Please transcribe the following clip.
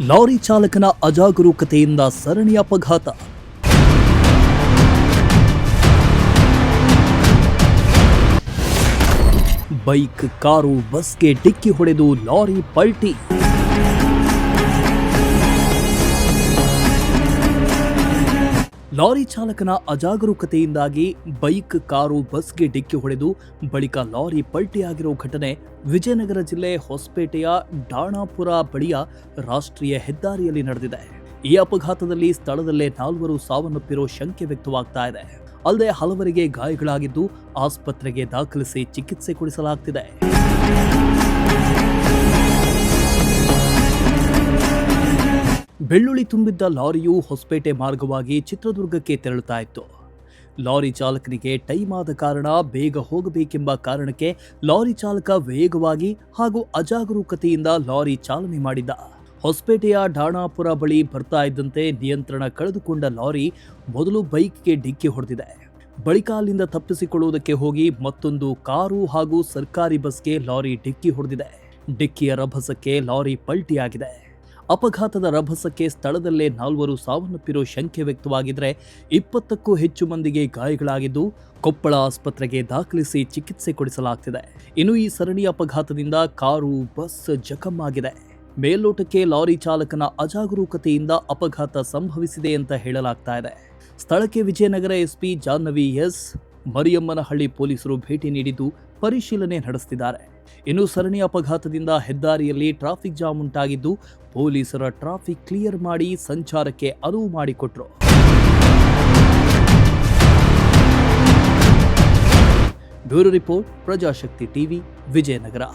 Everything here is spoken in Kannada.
ಲಾರಿ ಚಾಲಕನ ಅಜಾಗರೂಕತೆಯಿಂದ ಸರಣಿ ಅಪಘಾತ. ಬೈಕ್, ಕಾರು, ಬಸ್ಗೆ ಡಿಕ್ಕಿ ಹೊಡೆದು ಲಾರಿ ಪಲ್ಟಿ. ಲಾರಿ ಚಾಲಕನ ಅಜಾಗರೂಕತೆಯಿಂದಾಗಿ ಬೈಕ್, ಕಾರು, ಬಸ್ಗೆ ಡಿಕ್ಕಿ ಹೊಡೆದು ಬಳಿಕ ಲಾರಿ ಪಲ್ಟಿಯಾಗಿರೋ ಘಟನೆ ವಿಜಯನಗರ ಜಿಲ್ಲೆ ಹೊಸಪೇಟೆಯ ಡಾಣಾಪುರ ಬಳಿಯ ರಾಷ್ಟ್ರೀಯ ಹೆದ್ದಾರಿಯಲ್ಲಿ ನಡೆದಿದೆ. ಈ ಅಪಘಾತದಲ್ಲಿ ಸ್ಥಳದಲ್ಲೇ 4 ಸಾವನ್ನಪ್ಪಿರೋ ಶಂಕೆ ವ್ಯಕ್ತವಾಗ್ತಾ ಇದೆ. ಅಲ್ಲದೆ ಹಲವರಿಗೆ ಗಾಯಗಳಾಗಿದ್ದು ಆಸ್ಪತ್ರೆಗೆ ದಾಖಲಿಸಿ ಚಿಕಿತ್ಸೆ ಕೊಡಿಸಲಾಗ್ತಿದೆ. ಬೆಳ್ಳುಳ್ಳಿ ತುಂಬಿದ್ದ ಲಾರಿಯು ಹೊಸಪೇಟೆ ಮಾರ್ಗವಾಗಿ ಚಿತ್ರದುರ್ಗಕ್ಕೆ ತೆರಳುತ್ತಾ ಇತ್ತು. ಲಾರಿ ಚಾಲಕನಿಗೆ ಟೈಮ್ ಆದ ಕಾರಣ ಬೇಗ ಹೋಗಬೇಕೆಂಬ ಕಾರಣಕ್ಕೆ ಲಾರಿ ಚಾಲಕ ವೇಗವಾಗಿ ಹಾಗೂ ಅಜಾಗರೂಕತೆಯಿಂದ ಲಾರಿ ಚಾಲನೆ ಮಾಡಿದ್ದ. ಹೊಸಪೇಟೆಯ ಡಾಣಾಪುರ ಬಳಿ ಬರ್ತಾ ಇದ್ದಂತೆ ನಿಯಂತ್ರಣ ಕಳೆದುಕೊಂಡ ಲಾರಿ ಮೊದಲು ಬೈಕ್ಗೆ ಡಿಕ್ಕಿ ಹೊಡೆದಿದೆ. ಬಳಿಕ ಅಲ್ಲಿಂದ ತಪ್ಪಿಸಿಕೊಳ್ಳುವುದಕ್ಕೆ ಹೋಗಿ ಮತ್ತೊಂದು ಕಾರು ಹಾಗೂ ಸರ್ಕಾರಿ ಬಸ್ಗೆ ಲಾರಿ ಡಿಕ್ಕಿ ಹೊಡೆದಿದೆ. ಡಿಕ್ಕಿಯ ರಭಸಕ್ಕೆ ಲಾರಿ ಪಲ್ಟಿಯಾಗಿದೆ. ಅಪಘಾತದ ರಭಸಕ್ಕೆ ಸ್ಥಳದಲ್ಲೇ 4 ಸಾವನ್ನಪ್ಪಿರೋ ಶಂಕೆ ವ್ಯಕ್ತವಾಗಿದ್ರೆ 20ಕ್ಕೂ ಹೆಚ್ಚು ಮಂದಿಗೆ ಗಾಯಗಳಾಗಿದ್ದು ಕೊಪ್ಪಳ ಆಸ್ಪತ್ರೆಗೆ ದಾಖಲಿಸಿ ಚಿಕಿತ್ಸೆ ಕೊಡಿಸಲಾಗ್ತಿದೆ. ಇನ್ನು ಈ ಸರಣಿ ಅಪಘಾತದಿಂದ ಕಾರು, ಬಸ್ ಜಖಮ್ಮಾಗಿದೆ. ಮೇಲ್ನೋಟಕ್ಕೆ ಲಾರಿ ಚಾಲಕನ ಅಜಾಗರೂಕತೆಯಿಂದ ಅಪಘಾತ ಸಂಭವಿಸಿದೆ ಅಂತ ಹೇಳಲಾಗ್ತಾ ಇದೆ. ಸ್ಥಳಕ್ಕೆ ವಿಜಯನಗರ ಎಸ್ಪಿ ಜಾಹ್ನವಿ ಎಸ್, ಮರಿಯಮ್ಮನಹಳ್ಳಿ ಪೊಲೀಸರು ಭೇಟಿ ನೀಡಿದ್ದು ಪರಿಶೀಲನೆ ನಡೆಸುತ್ತಿದ್ದಾರೆ. ಇನ್ನು ಸರಣಿ ಅಪಘಾತದಿಂದ ಹೆದ್ದಾರಿಯಲ್ಲಿ ಟ್ರಾಫಿಕ್ ಜಾಮ್ ಉಂಟಾಗಿದ್ದು ಪೊಲೀಸರ ಟ್ರಾಫಿಕ್ ಕ್ಲಿಯರ್ ಮಾಡಿ ಸಂಚಾರಕ್ಕೆ ಅನುವು ಮಾಡಿಕೊಟ್ರು. Bureau report, Prajashakti TV, Vijayanagara.